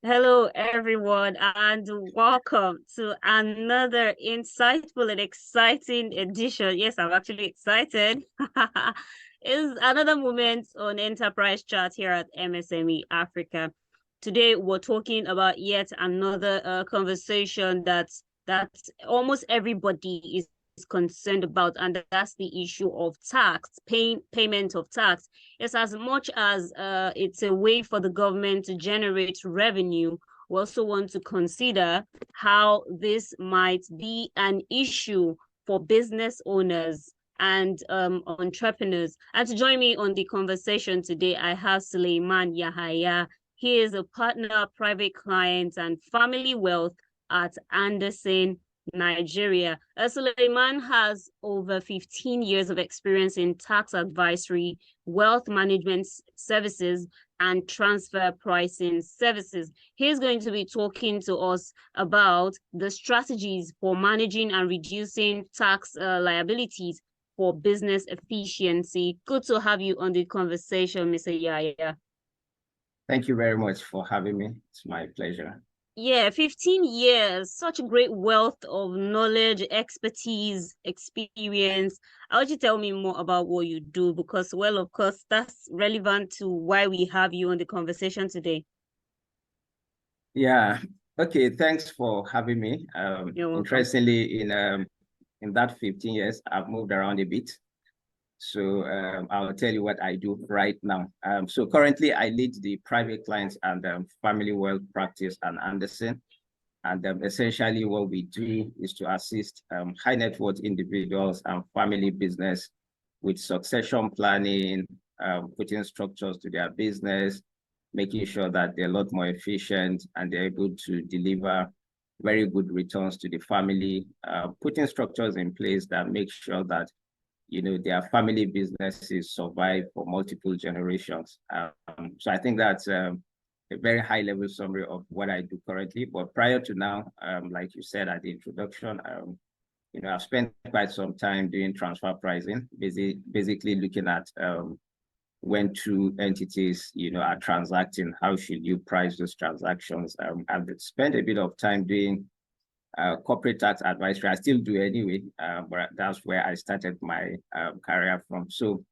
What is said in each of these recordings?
Hello, everyone, and welcome to another insightful and exciting edition. Yes, I'm actually excited. It's another moment on Enterprise Chat here at MSME Africa. Today, we're talking about yet another conversation that almost everybody is concerned about, and that's the issue of payment of tax. Yes, as much as it's a way for the government to generate revenue, we also want to consider how this might be an issue for business owners and entrepreneurs. And to join me on the conversation today, I have Suleiman Yahaya. He is a partner, private client, and family wealth at Anderson, Nigeria. Suleiman has over 15 years of experience in tax advisory, wealth management services, and transfer pricing services. He's going to be talking to us about the strategies for managing and reducing tax liabilities for business efficiency. Good to have you on the conversation, Mr. Yahya. Thank you very much for having me. It's my pleasure. Yeah, 15 years, such a great wealth of knowledge, expertise, experience. How would you tell me more about what you do? Because, well, of course, that's relevant to why we have you on the conversation today. Yeah. Okay. Thanks for having me. You're welcome. Interestingly, in that 15 years, I've moved around a bit. So I'll tell you what I do right now. So currently, I lead the private clients and family wealth practice at Anderson. And essentially, what we do is to assist high net worth individuals and family business with succession planning, putting structures to their business, making sure that they're a lot more efficient and they're able to deliver very good returns to the family, putting structures in place that make sure that their family businesses survive for multiple generations. So I think that's a very high level summary of what I do currently. But prior to now, like you said at the introduction, I've spent quite some time doing transfer pricing, basically looking at when two entities, are transacting, how should you price those transactions? I've spent a bit of time doing corporate tax advisory. I still do anyway, but that's where I started my career from. So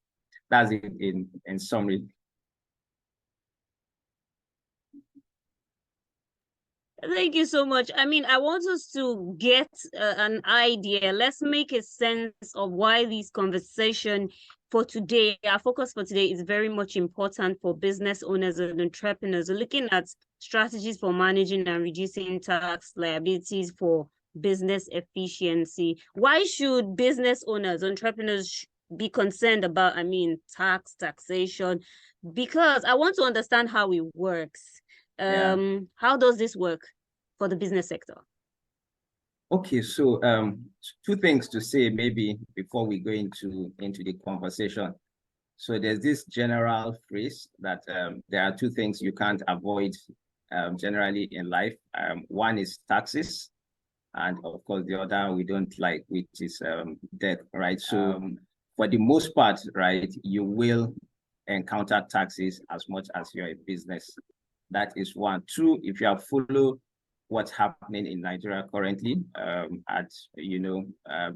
that's it in summary. Thank you so much. I mean, I want us to get an idea. Let's make a sense of why this conversation for today, our focus for today is very much important for business owners and entrepreneurs. We're looking at strategies for managing and reducing tax liabilities for business efficiency. Why should business owners, entrepreneurs be concerned about, taxation? Because I want to understand how it works. Yeah. How does this work for the business sector? Okay, so two things to say maybe before we go into the conversation. So there's this general phrase that there are two things you can't avoid generally in life. One is taxes, and of course the other we don't like, which is death, right? So for the most part, right, you will encounter taxes as much as you're a business. That is one. Two, if you have followed what's happening in Nigeria currently, at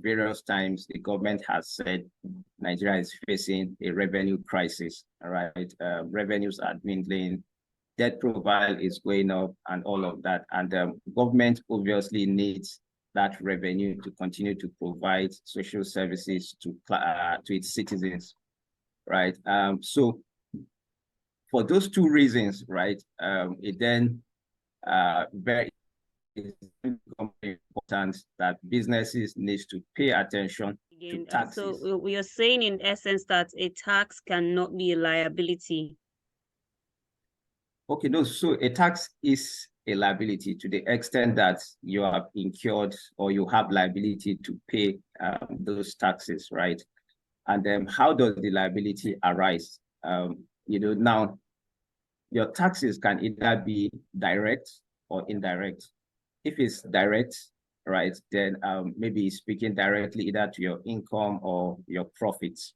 various times, the government has said Nigeria is facing a revenue crisis. All right, revenues are dwindling, debt profile is going up, and all of that. And government obviously needs that revenue to continue to provide social services to its citizens, right? So for those two reasons, right, it then very important that businesses need to pay attention to taxes. So we are saying in essence that a tax cannot be a liability. Okay, no, so a tax is a liability to the extent that you have incurred or you have liability to pay those taxes, right? And then how does the liability arise? Now your taxes can either be direct or indirect. If it's direct, right, then maybe speaking directly either to your income or your profits.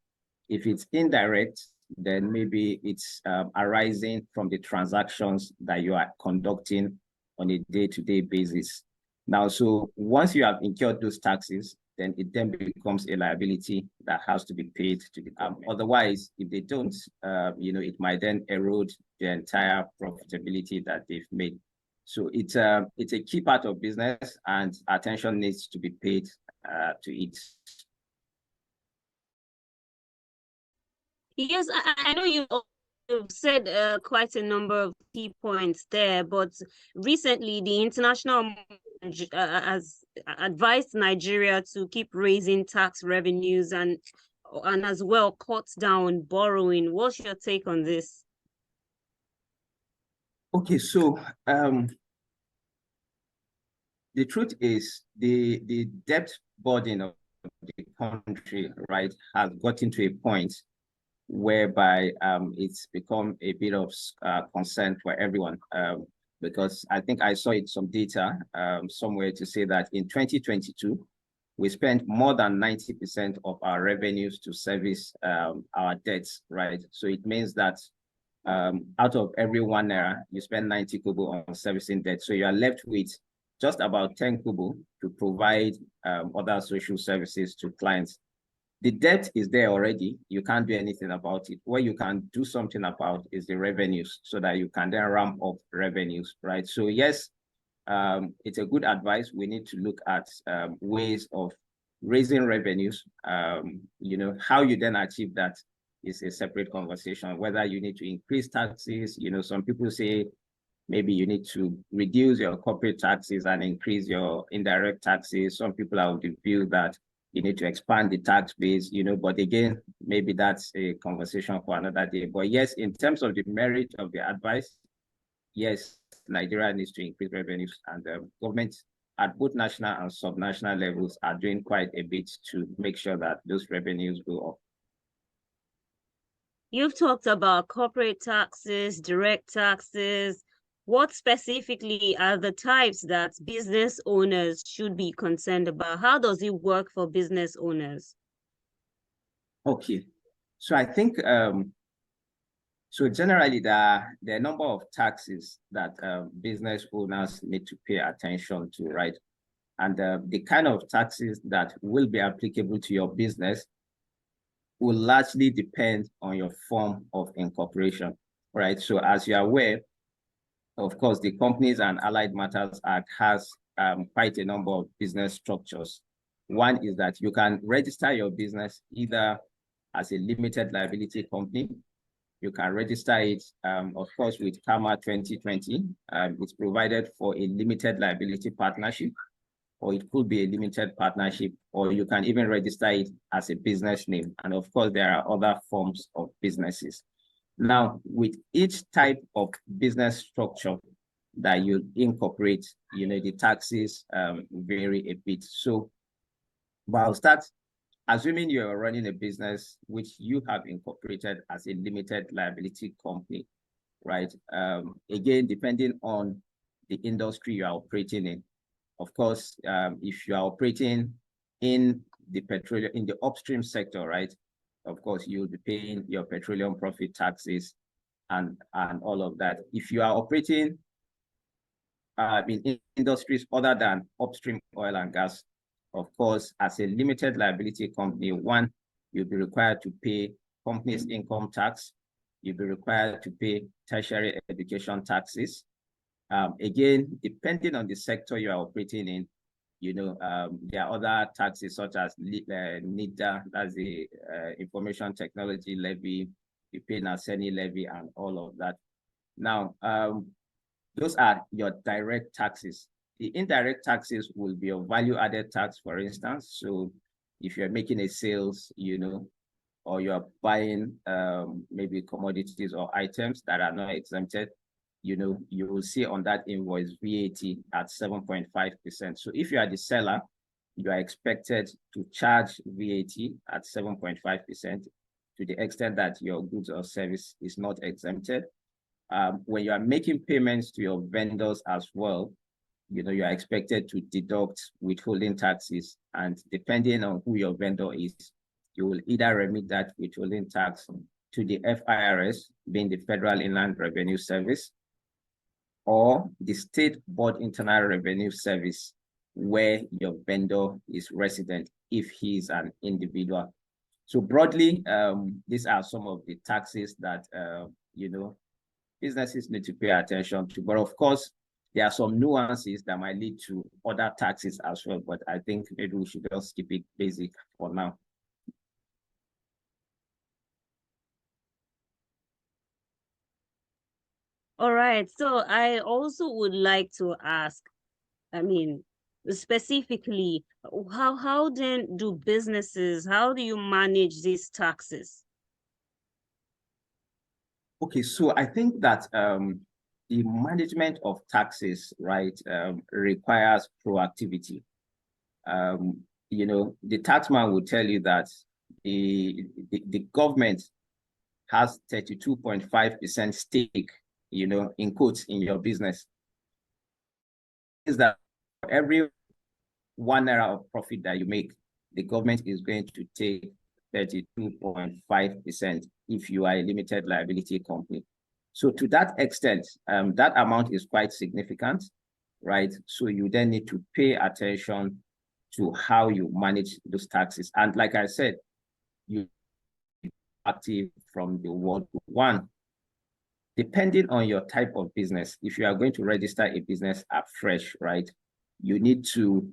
If it's indirect, then maybe it's arising from the transactions that you are conducting on a day-to-day basis. Now, so once you have incurred those taxes, then it then becomes a liability that has to be paid to the government. Otherwise, if they don't, it might then erode the entire profitability that they've made. So it's a key part of business, and attention needs to be paid to it. Yes, I know you've said quite a number of key points there, but recently the international has advised Nigeria to keep raising tax revenues and as well cut down borrowing. What's your take on this? Okay, so the truth is the debt burden of the country, right, has gotten to a point whereby it's become a bit of concern for everyone, because I think I saw some data somewhere to say that in 2022, we spent more than 90% of our revenues to service our debts, right? So it means that out of every 1 naira, you spend 90 kobo on servicing debt. So you are left with just about 10 kobo to provide other social services to clients. The debt is there already. You can't do anything about it. What you can do something about is the revenues, so that you can then ramp up revenues, right? So yes, it's a good advice. We need to look at ways of raising revenues. How you then achieve that is a separate conversation. Whether you need to increase taxes, some people say maybe you need to reduce your corporate taxes and increase your indirect taxes. Some people are of the view that you need to expand the tax base, but again, maybe that's a conversation for another day. But yes, in terms of the merit of the advice, yes, Nigeria needs to increase revenues, and government at both national and subnational levels are doing quite a bit to make sure that those revenues go up. You've talked about corporate taxes, direct taxes. What specifically are the types that business owners should be concerned about? How does it work for business owners? Okay, so I think so generally there are a number of taxes that business owners need to pay attention to, right? And the kind of taxes that will be applicable to your business will largely depend on your form of incorporation, right? So as you're aware, of course, the Companies and Allied Matters Act has quite a number of business structures. One is that you can register your business either as a limited liability company. You can register it, of course, with CAMA 2020. It's provided for a limited liability partnership, or it could be a limited partnership, or you can even register it as a business name. And of course, there are other forms of businesses. Now, with each type of business structure that you incorporate, the taxes vary a bit. So, but I'll start. Assuming you're running a business which you have incorporated as a limited liability company, right? Again, depending on the industry you are operating in. Of course, if you are operating in the upstream sector, right? Of course, you'll be paying your petroleum profit taxes and all of that. If you are operating in industries other than upstream oil and gas, of course, as a limited liability company, one, you'll be required to pay company's income tax. You'll be required to pay tertiary education taxes. Again, depending on the sector you are operating in, there are other taxes such as NIDA, that's the Information Technology Levy, the pay NASENI levy, and all of that. Now, those are your direct taxes. The indirect taxes will be your value-added tax, for instance. So if you're making a sales, or you're buying maybe commodities or items that are not exempted, you will see on that invoice VAT at 7.5%. So if you are the seller, you are expected to charge VAT at 7.5% to the extent that your goods or service is not exempted. When you are making payments to your vendors as well, you are expected to deduct withholding taxes, and depending on who your vendor is, you will either remit that withholding tax to the FIRS, being the Federal Inland Revenue Service, or the State Board Internal Revenue Service, where your vendor is resident if he is an individual. So broadly, these are some of the taxes that businesses need to pay attention to. But of course, there are some nuances that might lead to other taxes as well. But I think maybe we should just keep it basic for now. All right. So I also would like to ask, I mean, specifically, how then do businesses, how do you manage these taxes? Okay, so I think that the management of taxes, right, requires proactivity. The taxman will tell you that the government has 32.5% stake, in quotes, in your business. Is that every 1 naira of profit that you make, the government is going to take 32.5% if you are a limited liability company. So to that extent, that amount is quite significant, right? So you then need to pay attention to how you manage those taxes. And like I said, you active from the word one. Depending on your type of business, if you are going to register a business afresh, right, you need to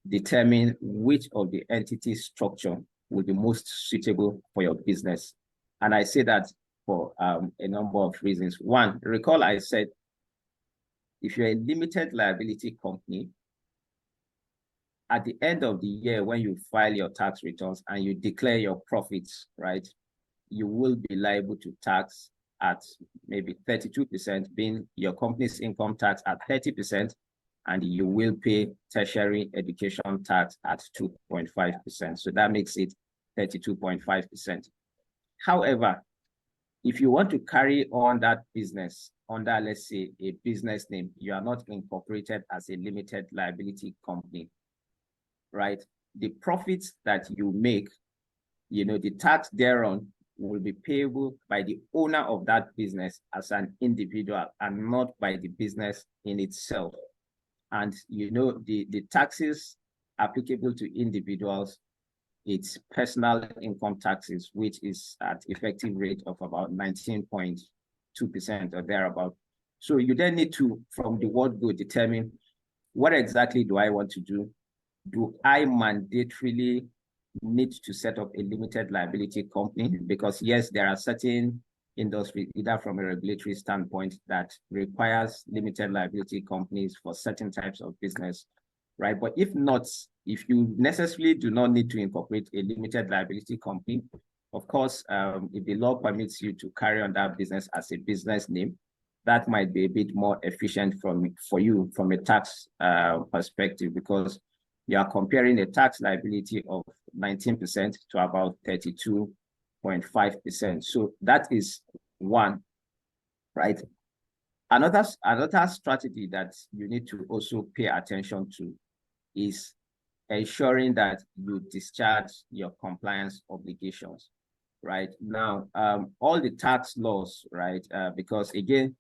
determine which of the entity structure will be most suitable for your business. And I say that for a number of reasons. One, recall I said, if you're a limited liability company, at the end of the year, when you file your tax returns and you declare your profits, right, you will be liable to tax at maybe 32%, being your company's income tax at 30%, and you will pay tertiary education tax at 2.5%. So that makes it 32.5%. However, if you want to carry on that business under, let's say, a business name, you are not incorporated as a limited liability company, right? The profits that you make, the tax thereon will be payable by the owner of that business as an individual and not by the business in itself. And the taxes applicable to individuals, it's personal income taxes, which is at effective rate of about 19.2% or thereabout. So you then need to, from the word go, determine what exactly do I want to do? Do I mandatorily need to set up a limited liability company? Because yes, there are certain industries, either from a regulatory standpoint, that requires limited liability companies for certain types of business, right? But if not, if you necessarily do not need to incorporate a limited liability company, of course, if the law permits you to carry on that business as a business name, that might be a bit more efficient for you from a tax perspective, because you are comparing a tax liability of 19% to about 32.5%. So that is one, right? Another strategy that you need to also pay attention to is ensuring that you discharge your compliance obligations, right? Now, all the tax laws, right? Because again,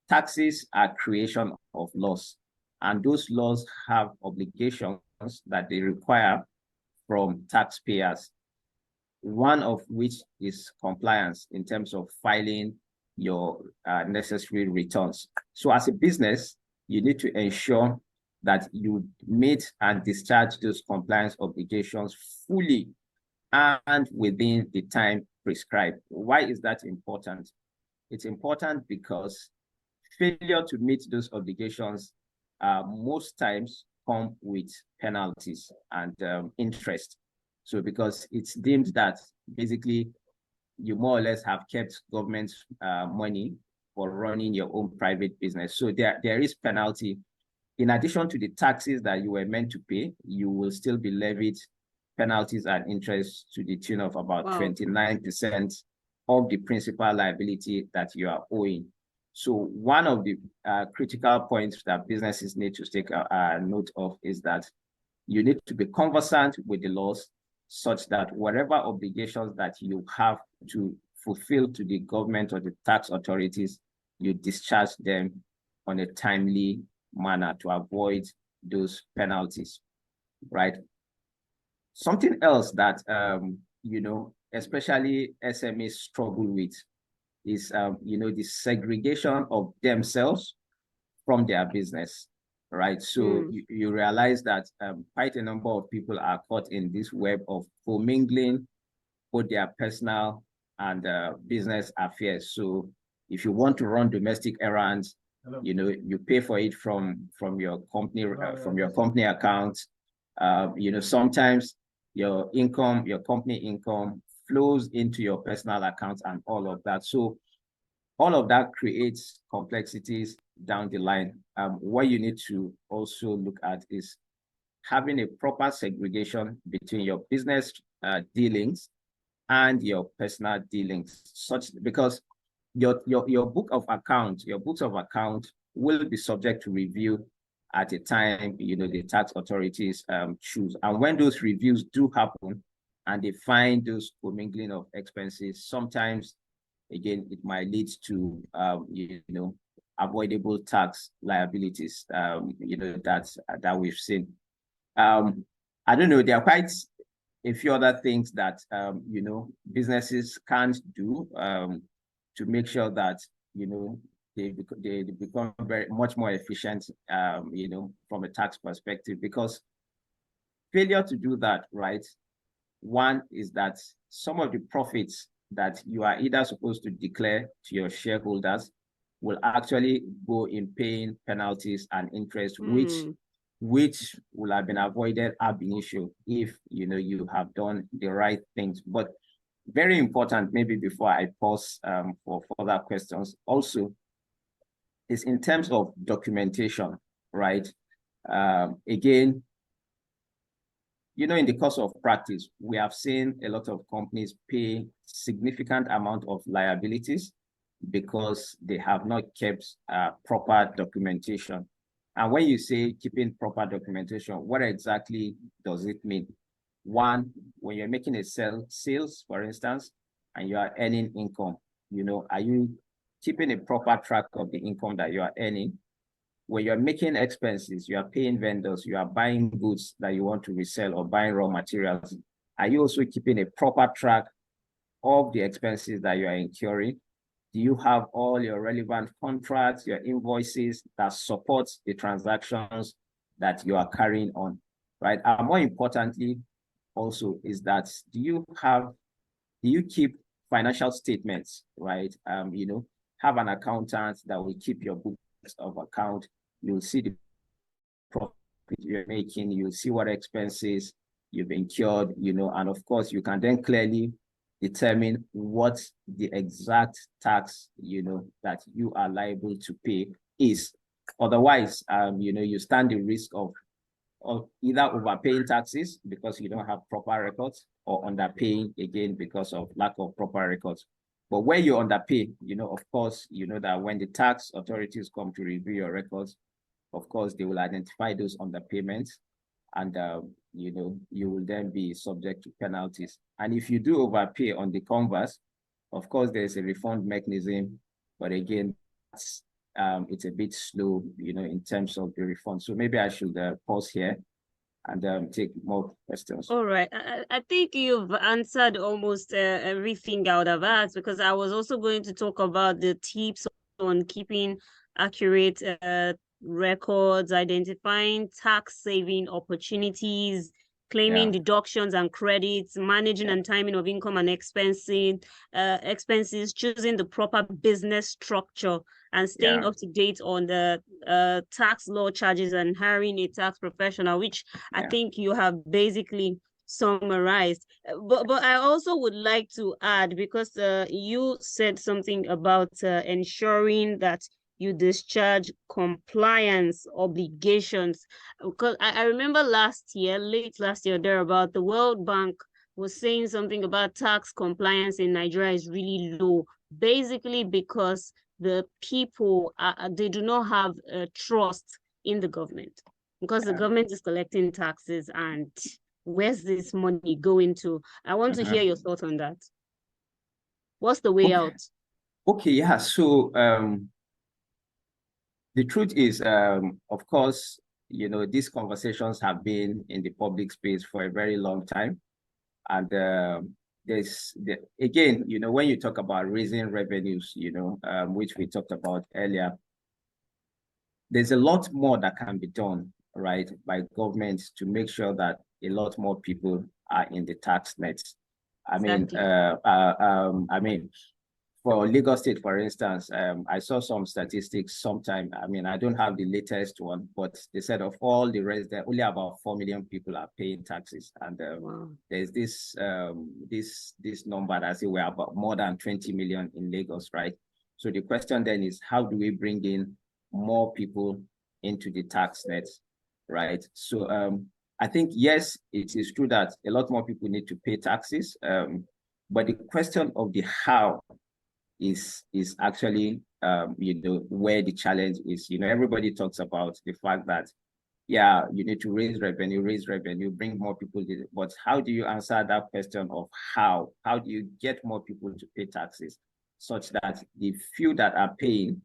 taxes are creation of laws, and those laws have obligations that they require from taxpayers, one of which is compliance in terms of filing your necessary returns. So as a business, you need to ensure that you meet and discharge those compliance obligations fully and within the time prescribed. Why is that important? It's important because failure to meet those obligations most times come with penalties and interest. So because it's deemed that basically you more or less have kept government money for running your own private business. So there is penalty. In addition to the taxes that you were meant to pay, you will still be levied penalties and interest to the tune of about 29% of the principal liability that you are owing. So one of the critical points that businesses need to take note of is that you need to be conversant with the laws, such that whatever obligations that you have to fulfill to the government or the tax authorities, you discharge them on a timely manner to avoid those penalties, right? Something else that, especially SMEs struggle with is, the segregation of themselves from their business, right? So you realize that quite a number of people are caught in this web of commingling both their personal and business affairs. So if you want to run domestic errands, you pay for it from your company account. Sometimes your company income flows into your personal account and all of that. So all of that creates complexities down the line. What you need to also look at is having a proper segregation between your business dealings and your personal dealings, because your books of account will be subject to review at a time the tax authorities choose. And when those reviews do happen and they find those commingling of expenses, sometimes again it might lead to avoidable tax liabilities that we've seen. I don't know, there are quite a few other things that businesses can't do to make sure that they become very much more efficient from a tax perspective, because failure to do that, right? One is that some of the profits that you are either supposed to declare to your shareholders will actually go in paying penalties and interest, which will have been avoided ab initio if you have done the right things. But very important, maybe before I pause for further questions, also is in terms of documentation, right? Again, in the course of practice, we have seen a lot of companies pay significant amount of liabilities because they have not kept proper documentation. And when you say keeping proper documentation, what exactly does it mean? One, when you're making a sales, for instance, and you are earning income, are you keeping a proper track of the income that you are earning? When you're making expenses, you are paying vendors, you are buying goods that you want to resell or buying raw materials, are you also keeping a proper track of the expenses that you are incurring? Do you have all your relevant contracts, your invoices that support the transactions that you are carrying on, right? And more importantly, also, is that do you keep financial statements, right? Have an accountant that will keep your books of account. You'll see the profit you're making, you'll see what expenses you've incurred, and of course, you can then clearly determine what the exact tax, that you are liable to pay is. Otherwise, you stand the risk of either overpaying taxes because you don't have proper records, or underpaying again because of lack of proper records. But when you underpay, of course, that when the tax authorities come to review your records, of course, they will identify those underpayments, and you will then be subject to penalties. And if you do overpay on the converse, of course, there's a refund mechanism, but again, it's a bit slow, in terms of the refund. So maybe I should pause here and take more questions. All right. I think you've answered almost everything I would have asked, because I was also going to talk about the tips on keeping accurate records, identifying tax saving opportunities, claiming deductions and credits, managing and timing of income and expenses, choosing the proper business structure, and staying up to date on the tax law charges, and hiring a tax professional, which I think you have basically summarized. But I also would like to add, because you said something about ensuring that you discharge compliance obligations. Because I remember late last year, thereabout, the World Bank was saying something about tax compliance in Nigeria is really low, basically because the people, they do not have trust in the government, because the government is collecting taxes, and where's this money going to? I want to hear your thoughts on that. What's the way Okay. out? Okay, yeah. So the truth is, of course, these conversations have been in the public space for a very long time. And again, when you talk about raising revenues, which we talked about earlier, there's a lot more that can be done, right, by governments to make sure that a lot more people are in the tax nets. Exactly. I mean, for Lagos State, for instance, I saw some statistics sometime. I mean, I don't have the latest one, but they said of all the residents, only about 4 million people are paying taxes. And Wow. there's this number that say we're about more than 20 million in Lagos, right? So the question then is, how do we bring in more people into the tax nets, right? So I think, yes, it is true that a lot more people need to pay taxes. But the question of the how is actually where the challenge is. Everybody talks about the fact that, yeah, you need to raise revenue, bring more people in, but how do you answer that question of how do you get more people to pay taxes such that the few that are paying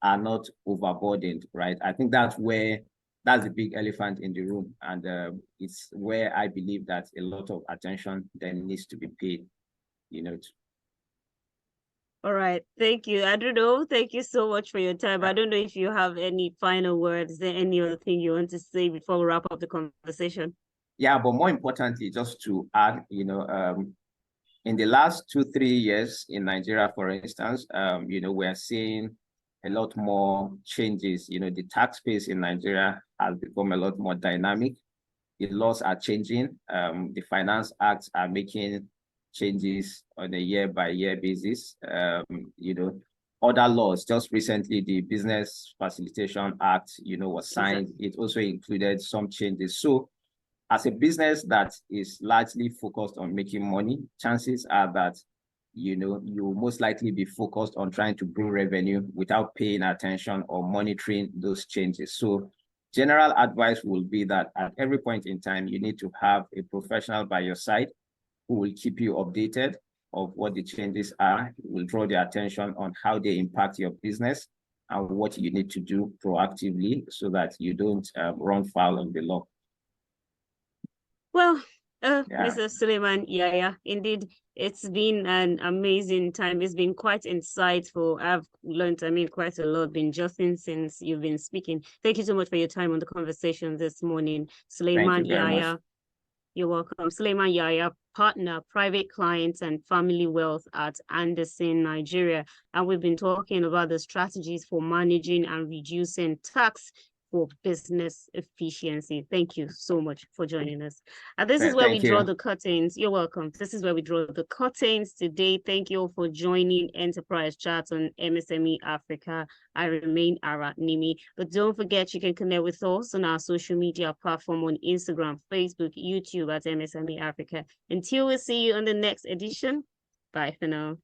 are not overburdened, right? I think that's the big elephant in the room, and it's where I believe that a lot of attention then needs to be paid, All right. Thank you. I don't know. Thank you so much for your time. I don't know if you have any final words. Is there any other thing you want to say before we wrap up the conversation? Yeah, but more importantly, just to add, in the last 2-3 years in Nigeria, for instance, we're seeing a lot more changes. The tax space in Nigeria has become a lot more dynamic. The laws are changing. The Finance Acts are making changes on a year-by-year basis. Other laws, just recently, the Business Facilitation Act, was signed. Exactly. It also included some changes. So as a business that is largely focused on making money, chances are that you most likely be focused on trying to grow revenue without paying attention or monitoring those changes. So general advice will be that at every point in time, you need to have a professional by your side who will keep you updated of what the changes are, will draw their attention on how they impact your business and what you need to do proactively so that you don't run foul of the law. Well, Yeah. Mr. Suleiman, yeah, indeed, it's been an amazing time. It's been quite insightful. I've learned, quite a lot, been jotting since you've been speaking. Thank you so much for your time on the conversation this morning, Thank Suleiman you very much. Yahaya. You're welcome. Suleiman Yahaya, partner, private clients and family wealth at Anderson, Nigeria. And we've been talking about the strategies for managing and reducing tax for business efficiency. Thank you so much for joining us. And this is where we Thank draw you. the curtains. You're welcome. This is where we draw the curtains today. Thank you all for joining Enterprise Chat on MSME Africa. I remain Ara Nimi. But don't forget, you can connect with us on our social media platform on Instagram, Facebook, YouTube at MSME Africa. Until we see you on the next edition, bye for now.